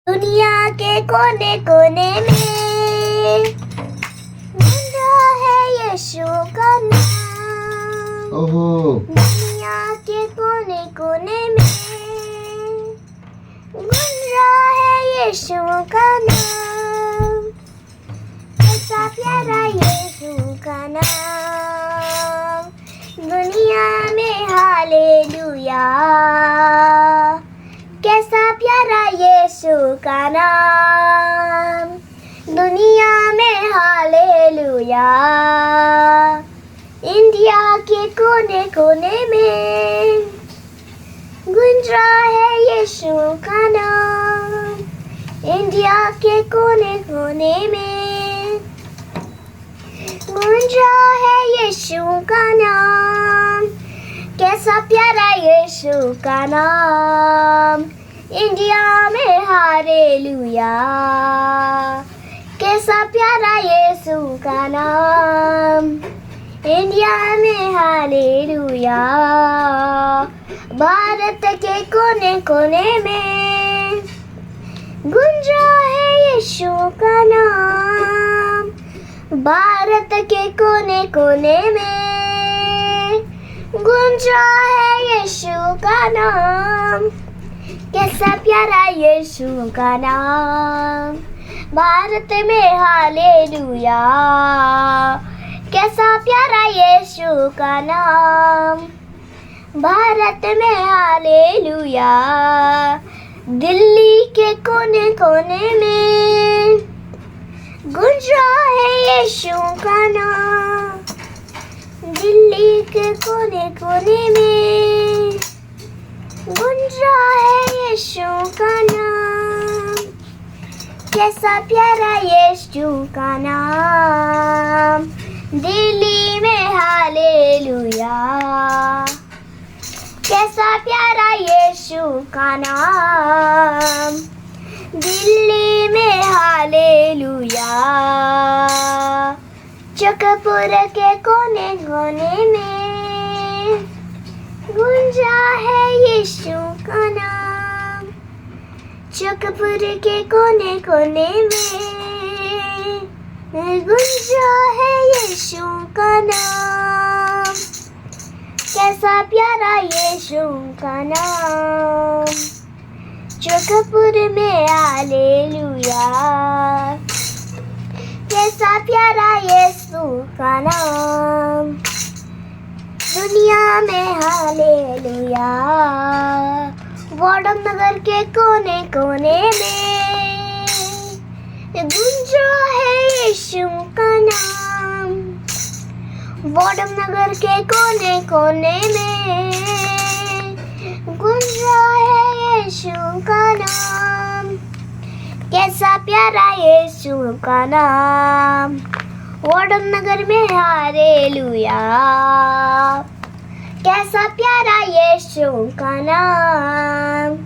दुनिया के कोने कोने में गूंजा है यीशु का नाम। ओहो दुनिया के कोने कोने में गूंजा है यीशु का नाम। कैसा प्यारा यीशु का नाम, दुनिया में हालेलुया। कैसा प्यारा यीशु का नाम, दुनिया में हालेलुया। इंडिया के कोने कोने में गूंज रहा है यीशु का नाम। इंडिया के कोने कोने में गूंज रहा है यीशु का नाम। कैसा प्यारा यीशु का नाम, इंडिया में हालेलुया। कैसा प्यारा यीशु का नाम, इंडिया में हालेलुया। भारत के कोने कोने में गूंज रहा है यीशु का नाम। भारत के कोने कोने में गूंज रहा है यीशु का नाम। कैसा प्यारा यीशु का नाम, भारत में हालेलुया। कैसा प्यारा यीशु का नाम, भारत में हालेलुया। दिल्ली के कोने कोने में गूंज रहा है यीशु का नाम। दिल्ली के कोने कोने में गूंज रहा है यीशु का नाम। कैसा प्यारा यीशु का नाम, दिल्ली में हालेलुया। कैसा प्यारा यीशु का नाम, दिल्ली में हालेलुया। चकपुर के कोने कोने में गूंजा है यीशु का नाम। चकपुर के कोने कोने में गूंजा है यीशु का नाम। कैसा प्यारा यीशु का नाम, चकपुर में हालेलुया। कैसा प्यारा यीशु का नाम, दुनिया में हालेलुया। वॉर्डन नगर के कोने कोने में गूंज रहा है यीशु का नाम। वॉर्डन नगर के कोने कोने में गूंज रहा है यीशु का नाम। कैसा प्यारा यीशु का नाम, वॉर्डन नगर में हालेलुया। कैसा प्यारा यीशु का नाम,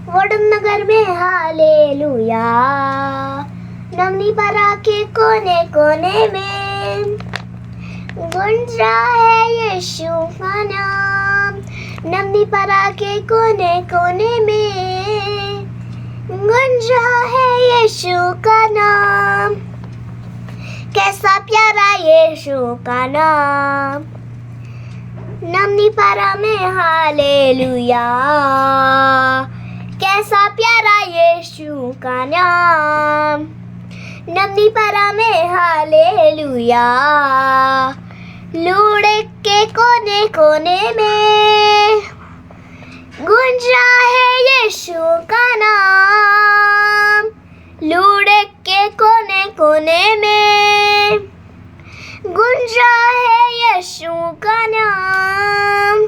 वॉर्डन नगर में हालेलुया। नवनीपरा के कोने कोने में गूंज रहा है यीशु का नाम। नवनीपरा के कोने कोने में गूंज रहा है यीशु का नाम। कैसा प्यारा यीशु का नाम, नवनीपरा में हालेलुया। कैसा प्यारा यीशु का नाम, नवनीपरा में हालेलुया। लूड़े के कोने कोने में गूंज रहा है यीशु का नाम। लूड़े के कोने कोने में गूंज रहा है यीशु का नाम।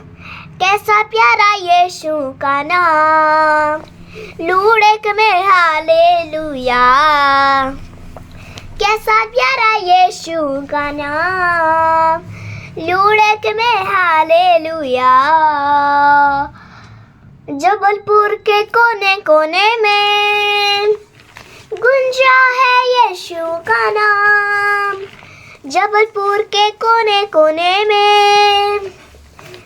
कैसा प्यारा यीशु का नाम, लूड़े में हालेलुया। कैसा प्यारा यीशु का नाम, लूड़े में हालेलुया। जबलपुर के कोने कोने में गूंज रहा है यीशु का नाम। जबलपुर के कोने कोने में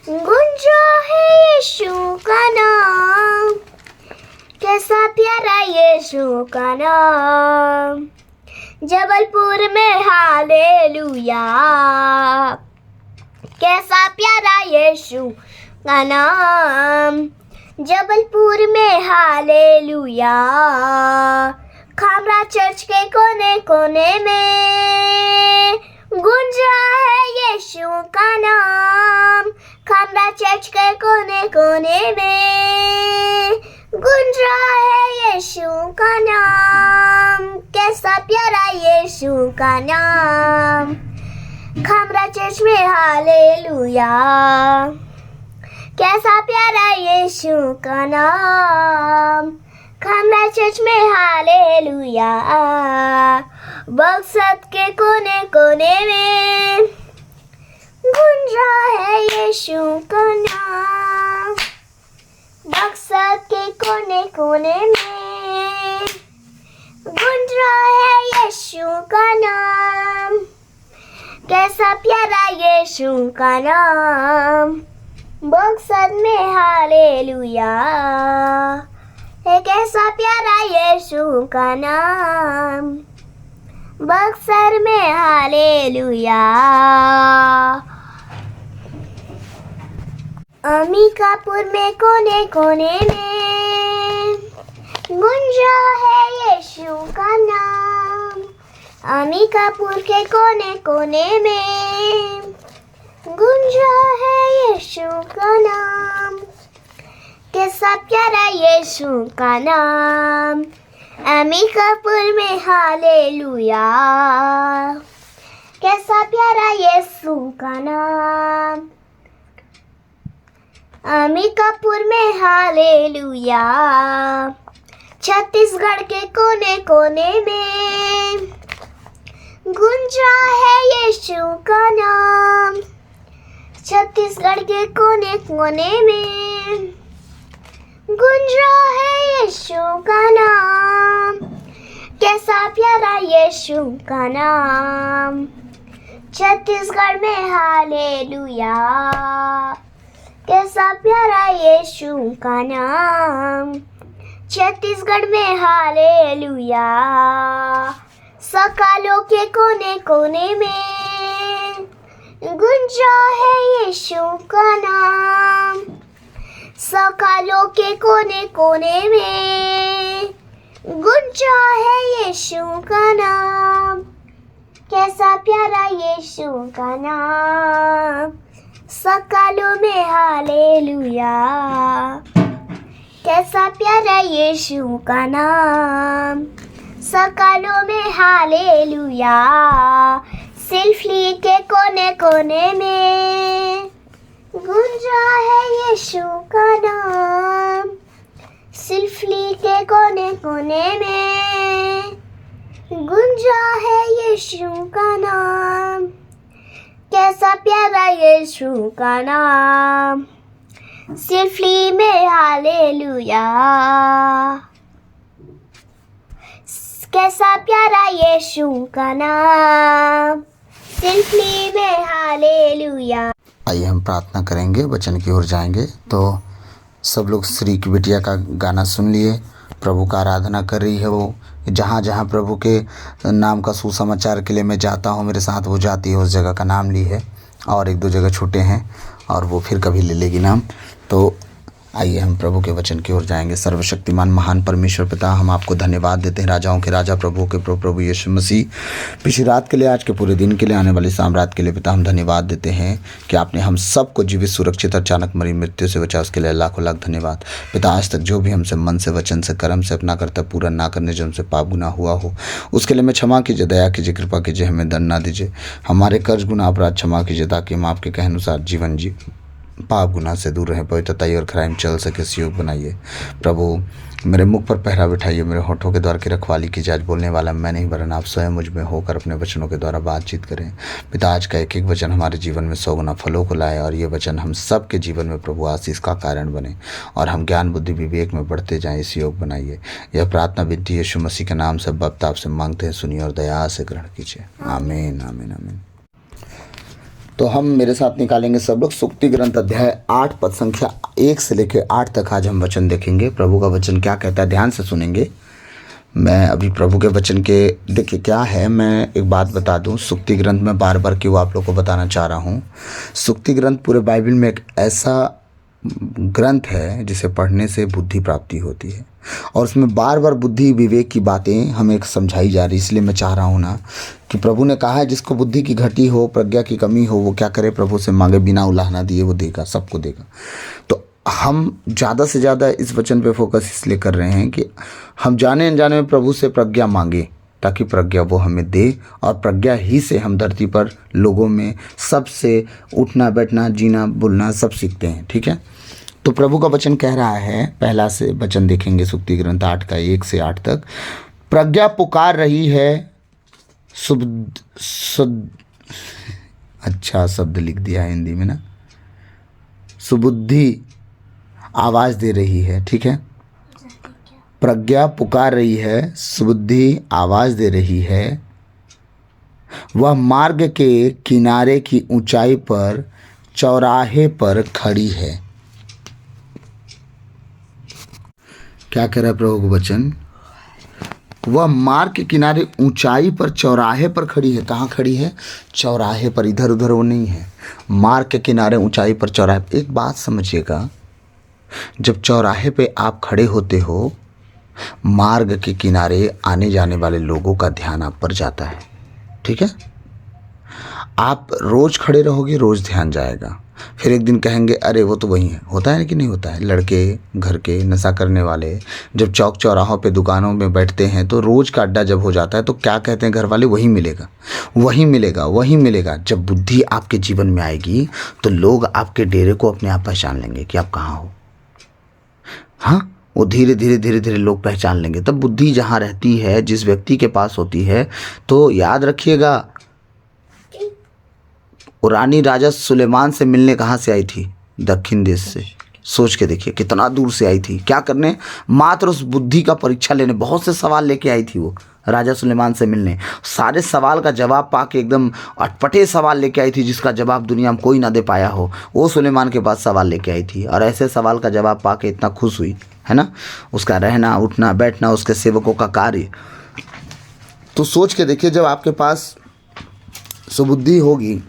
गूंज रहा है यीशु का नाम। कैसा प्यारा यीशु का नाम, जबलपुर में हालेलुया। कैसा प्यारा यीशु का नाम, जबलपुर में हालेलुया। खामरा चर्च के कोने कोने में गूंजा है यीशु का नाम। खामरा चर्च के कोने कोने में गूंजा है यीशु का नाम। कैसा प्यारा यीशु का नाम, खामरा चर्च में हालेलुया। कैसा प्यारा यीशु का नाम, खामरा चर्च में हालेलुया। बक्सत के कोने कोने में गूंजा है यीशु का नाम। बक्सत के कोने कोने में गूंजा है यीशु का नाम। कैसा प्यारा यीशु का नाम, बक्सत में हालेलुया। है कैसा प्यारा यीशु का नाम, बक्सर में हालेलुया। अंबिकापुर में कोने कोने में गूंजा है यीशु का नाम। अंबिकापुर के कोने कोने में गूंजा है यीशु का नाम। कैसा प्यारा यीशु का नाम, अंबिकापुर में हालेलुया। कैसा प्यारा यीशु का नाम, अंबिकापुर में हालेलुया। छत्तीसगढ़ के कोने कोने में गूंजा है यीशु का नाम। छत्तीसगढ़ के कोने कोने में गूंजा है यीशु का नाम। कैसा प्यारा यीशु का नाम, छत्तीसगढ़ में हालेलुया। कैसा प्यारा यीशु का नाम, छत्तीसगढ़ में हालेलुया। सकालों के कोने कोने में गूंजा है यीशु का नाम। सकालों के कोने कोने में गूंजा है यीशु का नाम। कैसा प्यारा यीशु का नाम, सकालों में हालेलुया। कैसा प्यारा यीशु का नाम, सकालों में हालेलुया। सिल्फली के कोने कोने में गूंजा है यीशु का नाम। सिल्फली के कोने कोने में गूंजा है यीशु का नाम। कैसा प्यारा यीशु का नाम, सिल्फली में हालेलुया। कैसा प्यारा यीशु का नाम, सिल्फली में हालेलुया। आइए हम प्रार्थना करेंगे, वचन की ओर जाएंगे। तो सब लोग श्री की बिटिया का गाना सुन लिए, प्रभु का आराधना कर रही है वो। जहाँ जहाँ प्रभु के नाम का सुसमाचार के लिए मैं जाता हूँ, मेरे साथ वो जाती है, उस जगह का नाम ली है। और एक दो जगह छूटे हैं और वो फिर कभी ले लेगी नाम। तो आइए हम प्रभु के वचन की ओर जाएंगे। सर्वशक्तिमान महान परमेश्वर पिता, हम आपको धन्यवाद देते हैं, राजाओं के राजा, प्रभु के प्रभु यीशु मसीह, पिछली रात के लिए, आज के पूरे दिन के लिए, आने वाली साम्राज्य के लिए पिता हम धन्यवाद देते हैं कि आपने हम सबको जीवित, सुरक्षित, अचानक मरी मृत्यु से बचा, उसके लिए लाखों लाख धन्यवाद पिता। आज तक जो भी हमसे मन से, वचन से, कर्म से अपना कर्तव्य पूरा ना करने जो हमसे पाप गुनाह हुआ हो, उसके लिए मैं क्षमा कीजिए, दया कीजिए, कृपा कीजिए, हमें दंड ना दीजिए। हमारे कर्ज गुनाह अपराध क्षमा कीजिए, ताकि हम आपके कहे अनुसार जीवन जी पाप गुनाह से दूर रहें, पवित्रता और खराई में चल सके, सहयोग बनाइए। प्रभु मेरे मुख पर पहरा बिठाइए, मेरे होठों के द्वार की रखवाली कीजिए। आज बोलने वाला मैं नहीं, वरन आप स्वयं मुझ में होकर अपने वचनों के द्वारा बातचीत करें। पिता आज का एक एक वचन हमारे जीवन में 100 गुना फलों को लाए, और ये वचन हम सब के जीवन में प्रभु आशीष का कारण बने, और हम ज्ञान बुद्धि विवेक में बढ़ते जाएं, इस योग बनाइए। यह प्रार्थना विधि यीशु मसीह के नाम से बप्ता आपसे मांगते हैं, सुनिए और दया से ग्रहण कीजिए। आमीन आमीन आमीन। तो हम मेरे साथ निकालेंगे सब लोग सुक्ति ग्रंथ अध्याय 8 पद संख्या 1 से लेकर 8 तक आज हम वचन देखेंगे। प्रभु का वचन क्या कहता है ध्यान से सुनेंगे। मैं अभी प्रभु के वचन के देखिए क्या है, मैं एक बात बता दूं, सुक्ति ग्रंथ में बार बार क्यों आप लोग को बताना चाह रहा हूं। सुक्ति ग्रंथ पूरे बाइबल में एक ऐसा ग्रंथ है जिसे पढ़ने से बुद्धि प्राप्ति होती है और उसमें बार बार बुद्धि विवेक की बातें हमें समझाई जा रही। इसलिए मैं चाह रहा हूँ ना कि प्रभु ने कहा है जिसको बुद्धि की घटी हो, प्रज्ञा की कमी हो, वो क्या करे, प्रभु से मांगे, बिना उलाहना दिए वो देगा, सबको देगा। तो हम ज़्यादा से ज़्यादा इस वचन पे फोकस इसलिए कर रहे हैं कि हम जाने अनजाने में प्रभु से प्रज्ञा मांगे ताकि प्रज्ञा वो हमें दे और प्रज्ञा ही से हम धरती पर लोगों में सबसे उठना बैठना जीना बोलना सब सीखते हैं। ठीक है, तो प्रभु का वचन कह रहा है, पहला से वचन देखेंगे सुक्ति ग्रंथ 8 का 1 से 8 तक। प्रज्ञा पुकार रही है अच्छा शब्द लिख दिया है हिंदी में ना, सुबुद्धि आवाज़ दे रही है। ठीक है, प्रज्ञा पुकार रही है, सुबुद्धि आवाज़ दे रही है, वह मार्ग के किनारे की ऊंचाई पर चौराहे पर खड़ी है। क्या कह रहा है प्रभु का वचन, वह मार्ग के किनारे ऊंचाई पर चौराहे पर खड़ी है। कहाँ खड़ी है? चौराहे पर, इधर उधर वो नहीं है, मार्ग के किनारे ऊंचाई पर चौराहे। एक बात समझिएगा, जब चौराहे पे आप खड़े होते हो, मार्ग के किनारे आने जाने वाले लोगों का ध्यान आप पर जाता है। ठीक है, आप रोज खड़े रहोगे, रोज ध्यान जाएगा, फिर एक दिन कहेंगे अरे वो तो वही है। होता है कि नहीं होता है? लड़के घर के नशा करने वाले जब चौक चौराहों पे दुकानों में बैठते हैं तो रोज का अड्डा जब हो जाता है तो क्या कहते हैं घर वाले, वही मिलेगा, वही मिलेगा, वही मिलेगा। जब बुद्धि आपके जीवन में आएगी तो लोग आपके डेरे को अपने आप पहचान लेंगे कि आप कहाँ हो। हाँ, वो धीरे धीरे लोग पहचान लेंगे। तब बुद्धि जहाँ रहती है, जिस व्यक्ति के पास होती है, तो याद रखिएगा, रानी राजा सुलेमान से मिलने कहाँ से आई थी? दक्षिण देश से। सोच के देखिए कितना दूर से आई थी, क्या करने? मात्र उस बुद्धि का परीक्षा लेने। बहुत से सवाल लेके आई थी वो राजा सुलेमान से मिलने, सारे सवाल का जवाब पाके एकदम अटपटे सवाल लेके आई थी जिसका जवाब दुनिया में कोई ना दे पाया हो। वो सुलेमान के पास सवाल लेके आई थी और ऐसे सवाल का जवाब पाके इतना खुश हुई है ना, उसका रहना उठना बैठना, उसके सेवकों का कार्य। तो सोच के देखिए, जब आपके पास सुबुद्धि होगी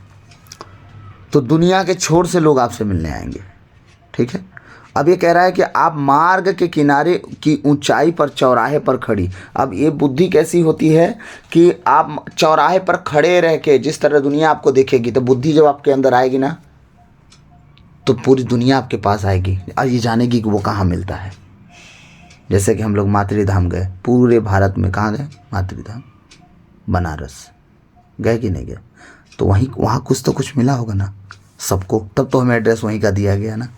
तो दुनिया के छोर से लोग आपसे मिलने आएंगे। ठीक है, अब ये कह रहा है कि आप मार्ग के किनारे की ऊंचाई पर चौराहे पर खड़ी। अब ये बुद्धि कैसी होती है कि आप चौराहे पर खड़े रह के जिस तरह दुनिया आपको देखेगी, तो बुद्धि जब आपके अंदर आएगी ना तो पूरी दुनिया आपके पास आएगी और ये जानेगी कि वो कहाँ मिलता है। जैसे कि हम लोग मातृ धाम गए, पूरे भारत में कहाँ गए? मातृ धाम, बनारस गए कि नहीं गए? तो वहाँ कुछ तो कुछ मिला होगा ना सबको, तब तो हमें एड्रेस वहीं का दिया गया ना।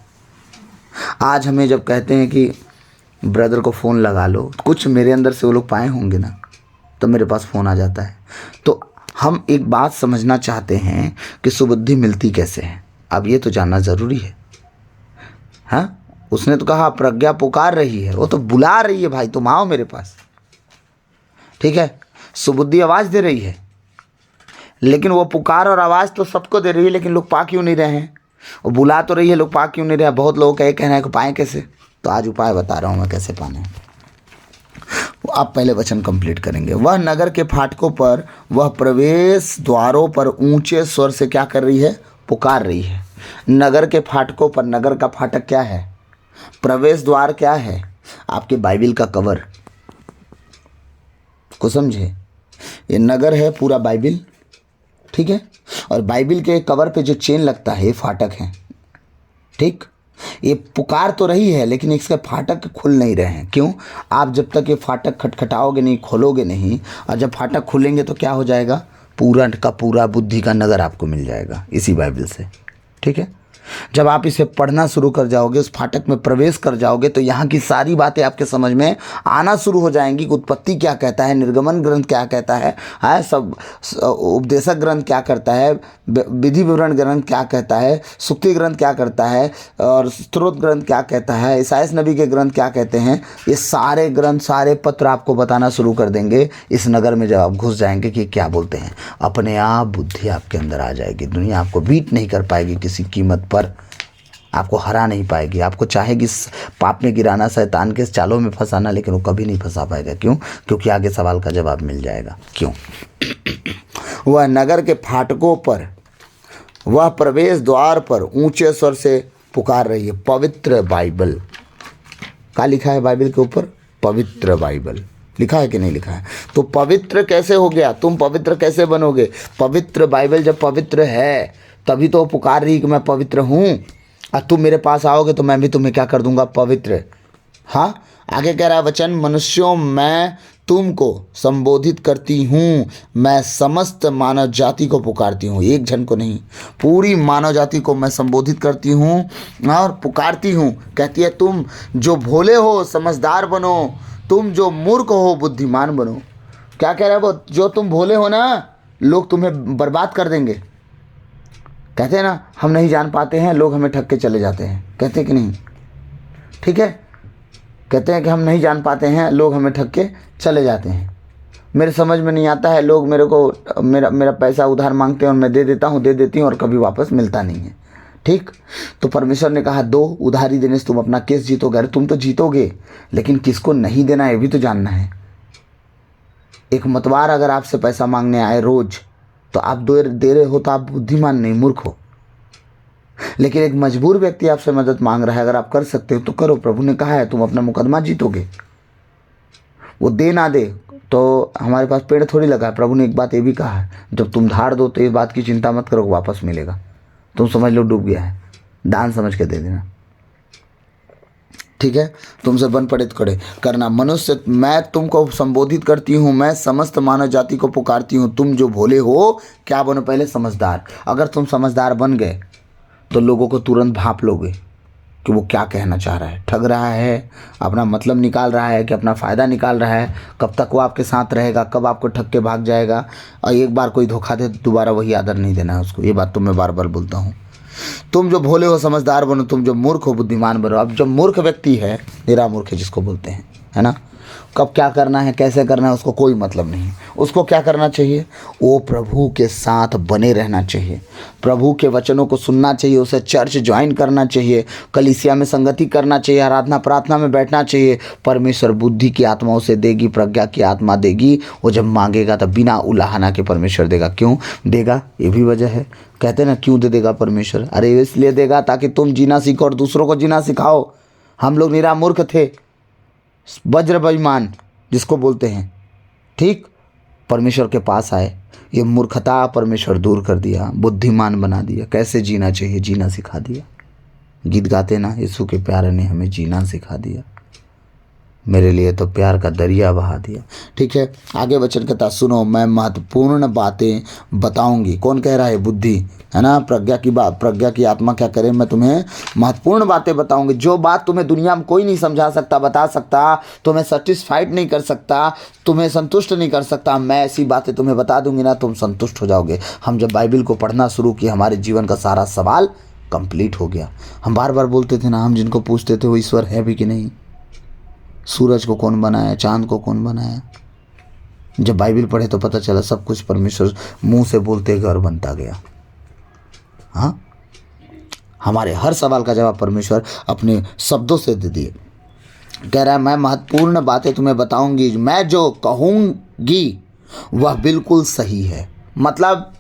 आज हमें जब कहते हैं कि ब्रदर को फ़ोन लगा लो, कुछ मेरे अंदर से वो लोग पाए होंगे ना, तो मेरे पास फ़ोन आ जाता है। तो हम एक बात समझना चाहते हैं कि सुबुद्धि मिलती कैसे है। अब ये तो जानना ज़रूरी है। हाँ, उसने तो कहा प्रज्ञा पुकार रही है, वो तो बुला रही है, भाई तुम आओ मेरे पास। ठीक है, सुबुद्धि आवाज़ दे रही है, लेकिन वो पुकार और आवाज़ तो सबको दे रही है, लेकिन लोग पा क्यों नहीं रहे हैं? वो बुला तो रही है, लोग पा क्यों नहीं रहे हैं? बहुत लोगों का ये कहना है कि पाएँ कैसे? तो आज उपाय बता रहा हूँ मैं कैसे पाना है। आप पहले वचन कंप्लीट करेंगे। वह नगर के फाटकों पर, वह प्रवेश द्वारों पर ऊंचे स्वर से क्या कर रही है? पुकार रही है। नगर के फाटकों पर, नगर का फाटक क्या है? प्रवेश द्वार क्या है? आपके बाइबल का कवर को समझे, ये नगर है पूरा बाइबल। ठीक है, और बाइबल के कवर पे जो चेन लगता है ये फाटक है। ठीक, ये पुकार तो रही है लेकिन इसके फाटक खुल नहीं रहे हैं। क्यों? आप जब तक ये फाटक खटखटाओगे नहीं, खोलोगे नहीं, और जब फाटक खुलेंगे तो क्या हो जाएगा? पूरा का पूरा बुद्धि का नगर आपको मिल जाएगा इसी बाइबल से। ठीक है, जब आप इसे पढ़ना शुरू कर जाओगे, उस फाटक में प्रवेश कर जाओगे, तो यहाँ की सारी बातें आपके समझ में आना शुरू हो जाएंगी कि उत्पत्ति क्या कहता है, निर्गमन ग्रंथ क्या कहता है, सब उपदेशक ग्रंथ क्या करता है, विधि विवरण ग्रंथ क्या कहता है, सुक्ति ग्रंथ क्या करता है, और स्त्रोत ग्रंथ क्या कहता है, ईसायास नबी के ग्रंथ क्या कहते हैं। ये सारे ग्रंथ, सारे पत्र आपको बताना शुरू कर देंगे इस नगर में जब आप घुस जाएंगे कि क्या बोलते हैं। अपने आप बुद्धि आपके अंदर आ जाएगी। दुनिया आपको बीट नहीं कर पाएगी, किसी कीमत पर आपको हरा नहीं पाएगी। आपको चाहेगी पाप में गिराना, शैतान के चालों में फंसाना, लेकिन वो कभी नहीं फंसा पाएगा। क्यों? क्योंकि आगे सवाल का जवाब मिल जाएगा। क्यों? वह नगर के फाटकों पर, वह प्रवेश द्वार पर ऊंचे स्वर से पुकार रही है, पवित्र बाइबल। क्या लिखा है बाइबल के ऊपर? पवित्र बाइबल लिखा है कि नहीं लिखा है? तो पवित्र कैसे हो गया? तुम पवित्र कैसे बनोगे? पवित्र बाइबल जब पवित्र है तभी तो पुकार रही कि मैं पवित्र हूँ, और तुम मेरे पास आओगे तो मैं भी तुम्हें क्या कर दूंगा? पवित्र। हाँ, आगे कह रहा है वचन, मनुष्यों मैं तुमको संबोधित करती हूँ, मैं समस्त मानव जाति को पुकारती हूँ। एक जन को नहीं, पूरी मानव जाति को मैं संबोधित करती हूँ और पुकारती हूँ। कहती है तुम जो भोले हो समझदार बनो, तुम जो मूर्ख हो बुद्धिमान बनो। क्या कह रहा है वो? जो तुम भोले हो ना, लोग तुम्हें बर्बाद कर देंगे। कहते हैं ना, हम नहीं जान पाते हैं, लोग हमें ठग के चले जाते हैं। कहते हैं कि नहीं? ठीक है, कहते हैं कि हम नहीं जान पाते हैं, लोग हमें ठग के चले जाते हैं। मेरे समझ में नहीं आता है, लोग मेरे को मेरा पैसा उधार मांगते हैं और मैं दे देती हूँ और कभी वापस मिलता नहीं है। ठीक, तो परमेश्वर ने कहा दो, उधारी देने से तुम अपना केस जीतोगे। अरे तुम तो जीतोगे, लेकिन किसको नहीं देना है भी तो जानना है। एक मतवार अगर आपसे पैसा मांगने आए रोज, तो आप दे रहे हो तो आप बुद्धिमान नहीं, मूर्ख हो। लेकिन एक मजबूर व्यक्ति आपसे मदद मांग रहा है, अगर आप कर सकते हो तो करो। प्रभु ने कहा है तुम अपना मुकदमा जीतोगे। वो दे ना दे तो हमारे पास पेड़ थोड़ी लगा है। प्रभु ने एक बात ये भी कहा है, जब तुम धार दो तो इस बात की चिंता मत करो, वापस मिलेगा। तुम समझ लो डूब गया है, दान समझ के दे देना। ठीक है, तुमसे बन पड़े तो खड़े करना। मनुष्य मैं तुमको संबोधित करती हूँ, मैं समस्त मानव जाति को पुकारती हूँ, तुम जो भोले हो क्या बनो? पहले समझदार। अगर तुम समझदार बन गए तो लोगों को तुरंत भांप लोगे कि वो क्या कहना चाह रहा है। ठग रहा है, अपना मतलब निकाल रहा है कि अपना फ़ायदा निकाल रहा है। कब तक वो आपके साथ रहेगा, कब आपको ठग के भाग जाएगा। और एक बार कोई धोखा दे तो दोबारा वही आदर नहीं देना है उसको। ये बात तो मैं बार बार बोलता हूँ। तुम जो भोले हो समझदार बनो, तुम जो मूर्ख हो बुद्धिमान बनो। अब जो मूर्ख व्यक्ति है, निरा मूर्ख है जिसको बोलते हैं, है ना, कब क्या करना है, कैसे करना है, उसको कोई मतलब नहीं। उसको क्या करना चाहिए? वो प्रभु के साथ बने रहना चाहिए, प्रभु के वचनों को सुनना चाहिए, उसे चर्च ज्वाइन करना चाहिए, कलीसिया में संगति करना चाहिए, आराधना प्रार्थना में बैठना चाहिए। परमेश्वर बुद्धि की आत्मा उसे देगी, प्रज्ञा की आत्मा देगी। वो जब मांगेगा तब बिना उलाहना के परमेश्वर देगा। क्यों देगा? ये भी वजह है। कहते हैं ना, क्यों दे देगा परमेश्वर? अरे इसलिए देगा ताकि तुम जीना सीखो और दूसरों को जीना सिखाओ। हम लोग निरा मूर्ख थे, वज्र बेईमान जिसको बोलते हैं। ठीक, परमेश्वर के पास आए, ये मूर्खता परमेश्वर दूर कर दिया, बुद्धिमान बना दिया। कैसे जीना चाहिए जीना सिखा दिया। गीत गाते ना, यीशु के प्यारे ने हमें जीना सिखा दिया, मेरे लिए तो प्यार का दरिया बहा दिया। ठीक है, आगे वचन कहता सुनो, मैं महत्वपूर्ण बातें बताऊंगी। कौन कह रहा है? बुद्धि, है ना, प्रज्ञा की बात। प्रज्ञा की आत्मा क्या करे? मैं तुम्हें महत्वपूर्ण बातें बताऊंगी। जो बात तुम्हें दुनिया में कोई नहीं समझा सकता, बता सकता, तुम्हें सेटिस्फाइड नहीं कर सकता, तुम्हें संतुष्ट नहीं कर सकता, मैं ऐसी बातें तुम्हें बता दूंगी ना, तुम संतुष्ट हो जाओगे। हम जब बाइबल को पढ़ना शुरू किए, हमारे जीवन का सारा सवाल कंप्लीट हो गया। हम बार बार बोलते थे ना, हम जिनको पूछते थे वो ईश्वर है भी कि नहीं, सूरज को कौन बनाया, चांद को कौन बनाया। जब बाइबल पढ़े तो पता चला सब कुछ परमेश्वर मुंह से बोलते गए और बनता गया। हाँ, हमारे हर सवाल का जवाब परमेश्वर अपने शब्दों से दे दिए। कह रहा है मैं महत्वपूर्ण बातें तुम्हें बताऊंगी, मैं जो कहूंगी वह बिल्कुल सही है। मतलब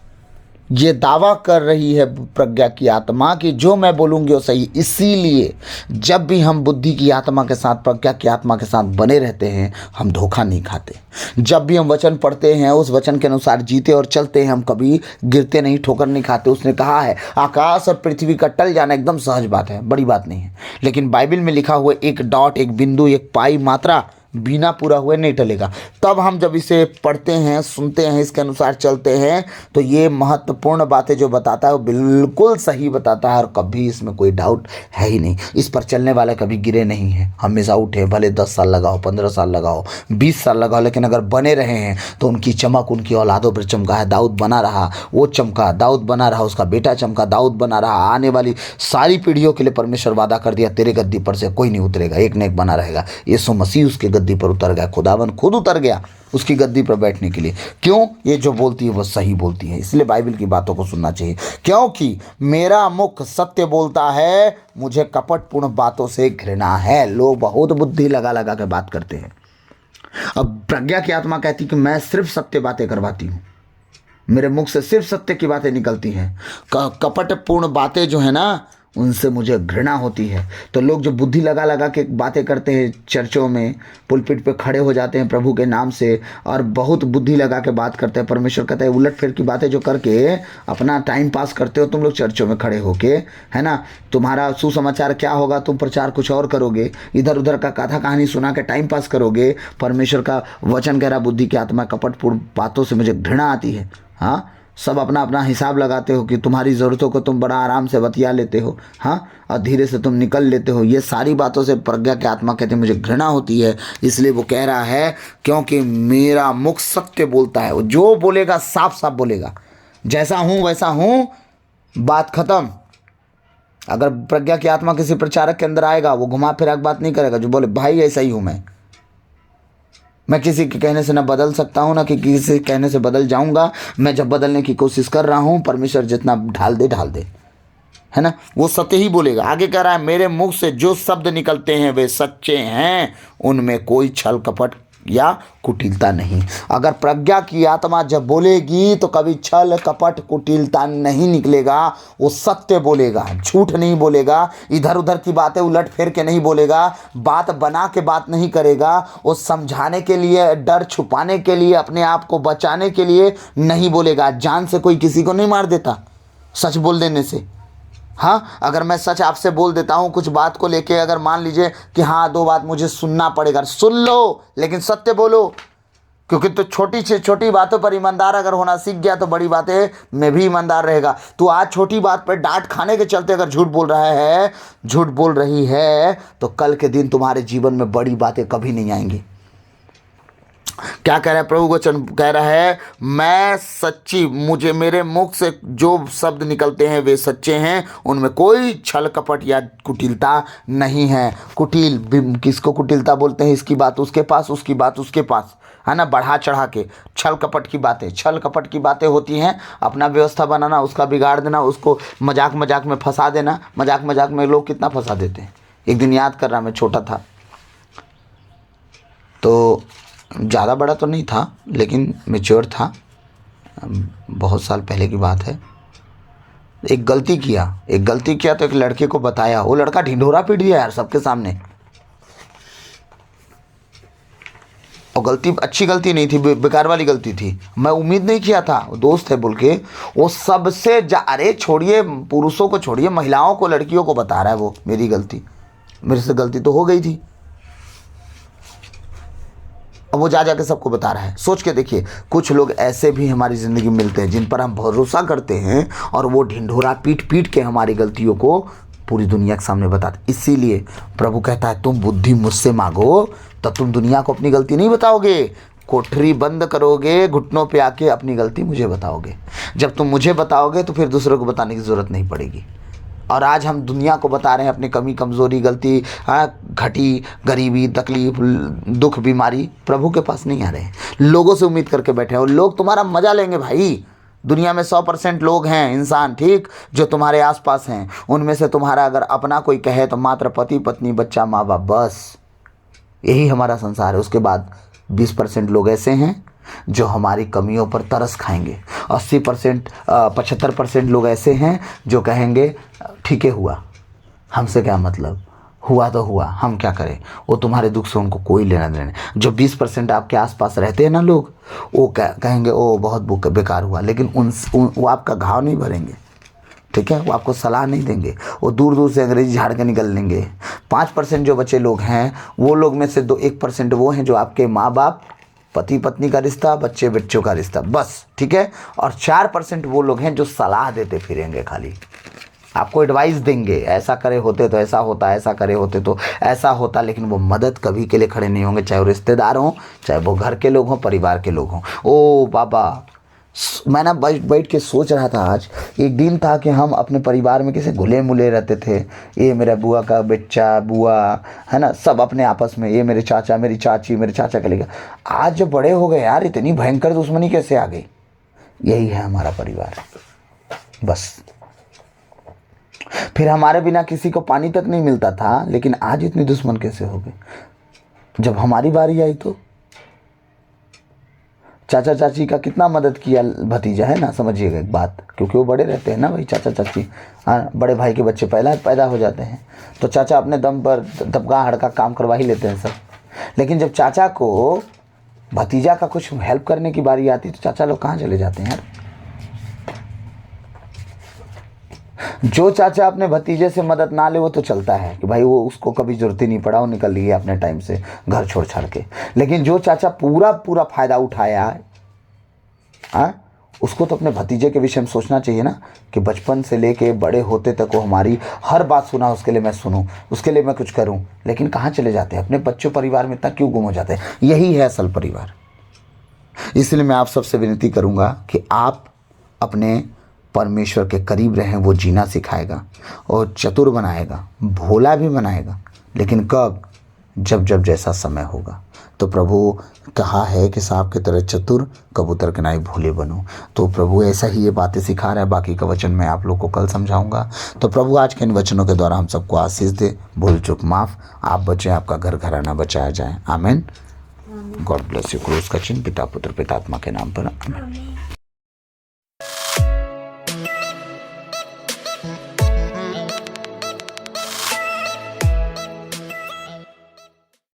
ये दावा कर रही है प्रज्ञा की आत्मा कि जो मैं बोलूँगी वो सही। इसीलिए जब भी हम बुद्धि की आत्मा के साथ, प्रज्ञा की आत्मा के साथ बने रहते हैं, हम धोखा नहीं खाते। जब भी हम वचन पढ़ते हैं, उस वचन के अनुसार जीते और चलते हैं, हम कभी गिरते नहीं, ठोकर नहीं खाते। उसने कहा है आकाश और पृथ्वी का टल जाना एकदम सहज बात है, बड़ी बात नहीं है। लेकिन बाइबल में लिखा हुआ एक डॉट, एक बिंदु, एक पाई मात्रा बिना पूरा हुए नहीं टलेगा। तब हम जब इसे पढ़ते हैं, सुनते हैं, इसके अनुसार चलते हैं, तो ये महत्वपूर्ण बातें जो बताता है वो बिल्कुल सही बताता है और कभी इसमें कोई डाउट है ही नहीं। इस पर चलने वाले कभी गिरे नहीं हैं, हमेशा उठे, भले 10 साल लगाओ, 15 साल लगाओ, 20 साल लगाओ, लेकिन अगर बने रहे हैं तो उनकी चमक उनकी औलादों पर चमका है। दाऊद बना रहा, वो चमका, दाऊद बना रहा, उसका बेटा चमका, दाऊद बना रहा। आने वाली सारी पीढ़ियों के लिए परमेश्वर वादा कर दिया, तेरे गद्दी पर से कोई नहीं उतरेगा, एक न एक बना रहेगा। यीशु मसीह उसके गद्दी पर उतर गया, खुदावन खुद उतर गया उसकी गद्दी पर बैठने के लिए। क्यों? ये जो बोलती है वो सही बोलती है, इसलिए बाइबल की बातों को सुनना चाहिए। क्योंकि मेरा मुख सत्य बोलता है, मुझे कपटपूर्ण बातों से घृणा है। लोग बहुत बुद्धि लगा लगा के बात करते हैं। अब प्रज्ञा की आत्मा कहती कि मैं सिर्फ सत्य बातें करवाती हूँ, मेरे मुख से सिर्फ सत्य की बातें निकलती हैं। कपटपूर्ण बातें जो है ना, उनसे मुझे घृणा होती है। तो लोग जो बुद्धि लगा लगा के बातें करते हैं, चर्चों में पुलपिट पे खड़े हो जाते हैं प्रभु के नाम से और बहुत बुद्धि लगा के बात करते हैं। परमेश्वर कहता है उलट फेर की बातें जो करके अपना टाइम पास करते हो तुम लोग चर्चों में खड़े होके, है ना, तुम्हारा सुसमाचार क्या होगा? तुम प्रचार कुछ और करोगे, इधर उधर का कथा कहानी सुना के टाइम पास करोगे। परमेश्वर का वचन कह रहा बुद्धि की आत्मा कपटपूर्ण बातों से मुझे घृणा आती है। हाँ, सब अपना अपना हिसाब लगाते हो कि तुम्हारी ज़रूरतों को तुम बड़ा आराम से बतिया लेते हो, हाँ, और धीरे से तुम निकल लेते हो। ये सारी बातों से प्रज्ञा की आत्मा कहते हैं मुझे घृणा होती है। इसलिए वो कह रहा है क्योंकि मेरा मुख सत्य बोलता है। वो जो बोलेगा साफ साफ बोलेगा, जैसा हूँ वैसा हूँ, बात खत्म। अगर प्रज्ञा की आत्मा किसी प्रचारक के अंदर आएगा, वो घुमा फिरा बात नहीं करेगा, जो बोले भाई ऐसा ही हूँ मैं किसी के कहने से ना बदल सकता हूँ, ना कि किसी के कहने से बदल जाऊँगा। मैं जब बदलने की कोशिश कर रहा हूँ, परमेश्वर जितना ढाल दे, है ना, वो सत्य ही बोलेगा। आगे कह रहा है मेरे मुख से जो शब्द निकलते हैं वे सच्चे हैं, उनमें कोई छल कपट या कुटिलता नहीं। अगर प्रज्ञा की आत्मा जब बोलेगी तो कभी छल कपट कुटिलता नहीं निकलेगा। वो सत्य बोलेगा, झूठ नहीं बोलेगा, इधर उधर की बातें उलट फेर के नहीं बोलेगा, बात बना के बात नहीं करेगा। वो समझाने के लिए, डर छुपाने के लिए, अपने आप को बचाने के लिए नहीं बोलेगा। जान से कोई किसी को नहीं मार देता सच बोल देने से। हाँ, अगर मैं सच आपसे बोल देता हूँ कुछ बात को लेके, अगर मान लीजिए कि हाँ 2 बात मुझे सुनना पड़ेगा, सुन लो, लेकिन सत्य बोलो। क्योंकि तो छोटी से छोटी बातों पर ईमानदार अगर होना सीख गया तो बड़ी बातें में भी ईमानदार रहेगा। तो आज छोटी बात पर डांट खाने के चलते अगर झूठ बोल रहा है, झूठ बोल रही है, तो कल के दिन तुम्हारे जीवन में बड़ी बातें कभी नहीं आएंगी। क्या कह रहा है प्रभु वचन? कह रहा है मैं सच्ची, मुझे मेरे मुख से जो शब्द निकलते हैं वे सच्चे हैं, उनमें कोई छल कपट या कुटिलता नहीं है। कुटिल किसको कुटिलता बोलते हैं? इसकी बात उसके पास, उसकी बात उसके पास, है ना, बढ़ा चढ़ा के। छल कपट की बातें, छल कपट की बातें होती हैं अपना व्यवस्था बनाना, उसका बिगाड़ देना, उसको मजाक मजाक में फंसा देना। मजाक मजाक में लोग कितना फंसा देते हैं। एक दिन याद कर रहा, मैं छोटा था तो, ज़्यादा बड़ा तो नहीं था लेकिन मैच्योर था, बहुत साल पहले की बात है। एक गलती किया तो एक लड़के को बताया, वो लड़का ढिंढोरा पीट दिया यार सबके सामने। और गलती अच्छी गलती नहीं थी, बेकार वाली गलती थी। मैं उम्मीद नहीं किया था, दोस्त है बोल के वो सबसे अरे छोड़िए, पुरुषों को छोड़िए, महिलाओं को, लड़कियों को बता रहा है वो मेरी गलती। मेरे से गलती तो हो गई थी, अब वो जा के सबको बता रहा है। सोच के देखिए, कुछ लोग ऐसे भी हमारी ज़िंदगी में मिलते हैं जिन पर हम भरोसा करते हैं और वो ढिंढोरा पीट पीट के हमारी गलतियों को पूरी दुनिया के सामने बताते। इसीलिए प्रभु कहता है तुम बुद्धि मुझसे मांगो तो तुम दुनिया को अपनी गलती नहीं बताओगे, कोठरी बंद करोगे, घुटनों पे आके अपनी गलती मुझे बताओगे। जब तुम मुझे बताओगे तो फिर दूसरों को बताने की ज़रूरत नहीं पड़ेगी। और आज हम दुनिया को बता रहे हैं अपनी कमी कमज़ोरी गलती, घटी, गरीबी, तकलीफ, दुख, बीमारी। प्रभु के पास नहीं आ रहे हैं, लोगों से उम्मीद करके बैठे हैं। और लोग तुम्हारा मज़ा लेंगे भाई। दुनिया में 100% लोग हैं, इंसान, ठीक, जो तुम्हारे आसपास हैं। उनमें से तुम्हारा अगर अपना कोई कहे तो मात्र पति पत्नी बच्चा माँ बाप, बस यही हमारा संसार है। उसके बाद 20% लोग ऐसे हैं जो हमारी कमियों पर तरस खाएंगे। 80% 75% लोग ऐसे हैं जो कहेंगे ठीक है हुआ, हमसे क्या मतलब, हुआ तो हुआ, हम क्या करें। वो तुम्हारे दुख से उनको कोई लेना देना नहीं। जो 20% आपके आसपास रहते हैं ना लोग, वो कहेंगे ओ बहुत बेकार हुआ, लेकिन वो आपका घाव नहीं भरेंगे। ठीक है, वो आपको सलाह नहीं देंगे, वो दूर दूर से अंग्रेजी झाड़ के निकल लेंगे। 5% जो बचे लोग हैं, वो लोग में से 1% वो हैं जो आपके माँ बाप, पति पत्नी का रिश्ता, बच्चे बच्चों का रिश्ता, बस, ठीक है। और 4% वो लोग हैं जो सलाह देते फिरेंगे, खाली आपको एडवाइस देंगे, ऐसा करे होते तो ऐसा होता, ऐसा करे होते तो ऐसा होता, लेकिन वो मदद कभी के लिए खड़े नहीं होंगे, चाहे वो रिश्तेदार हों, चाहे वो घर के लोग हों, परिवार के लोग हों। ओ बाबा, मैं ना बैठ के सोच रहा था, आज एक दिन था कि हम अपने परिवार में कैसे घुले मुले रहते थे, ये मेरा बुआ का बच्चा, बुआ है ना, सब अपने आपस में, ये मेरे चाचा, मेरी चाची, मेरे चाचा का लेगा। आज जब बड़े हो गए यार, इतनी भयंकर दुश्मनी कैसे आ गई। यही है हमारा परिवार, बस। फिर हमारे बिना किसी को पानी तक नहीं मिलता था, लेकिन आज इतनी दुश्मन कैसे हो गए। जब हमारी बारी आई तो चाचा चाची का कितना मदद किया भतीजा, है ना, समझिएगा एक बात, क्योंकि वो बड़े रहते हैं ना भाई, चाचा चाची, हाँ, बड़े भाई के बच्चे पहला पैदा हो जाते हैं, तो चाचा अपने दम पर दबका हड़का काम करवा ही लेते हैं सब। लेकिन जब चाचा को भतीजा का कुछ हेल्प करने की बारी आती तो चाचा लोग कहाँ चले जाते हैं यार। जो चाचा अपने भतीजे से मदद ना ले वो तो चलता है कि भाई वो उसको कभी जरूरत ही नहीं पड़ा, वो निकल लिए अपने टाइम से घर छोड़ छाड़ के। लेकिन जो चाचा पूरा पूरा फायदा उठाया है, उसको तो अपने भतीजे के विषय में सोचना चाहिए ना, कि बचपन से लेके बड़े होते तक वो हमारी हर बात सुना, उसके लिए मैं सुनूं, उसके लिए मैं कुछ करूं। लेकिन कहाँ चले जाते हैं, अपने बच्चों परिवार में इतना क्यों गुम हो जाते हैं। यही है असल परिवार। इसलिए मैं आप सबसे विनती करूंगा कि आप अपने परमेश्वर के करीब रहें, वो जीना सिखाएगा और चतुर बनाएगा, भोला भी बनाएगा। लेकिन कब, जब जब जैसा समय होगा। तो प्रभु कहा है कि सांप की तरह चतुर, कबूतर के नाई भोले बनो। तो प्रभु ऐसा ही ये बातें सिखा रहा है। बाकी का वचन मैं आप लोग को कल समझाऊंगा। तो प्रभु आज के इन वचनों के द्वारा हम सबको आशीष दे, भूल चूक माफ, आप बचें, आपका घर घराना बचाया जाए। आमीन। God bless you. क्रूस का चिन्ह पिता पुत्र पितात्मा के नाम पर। आमीन।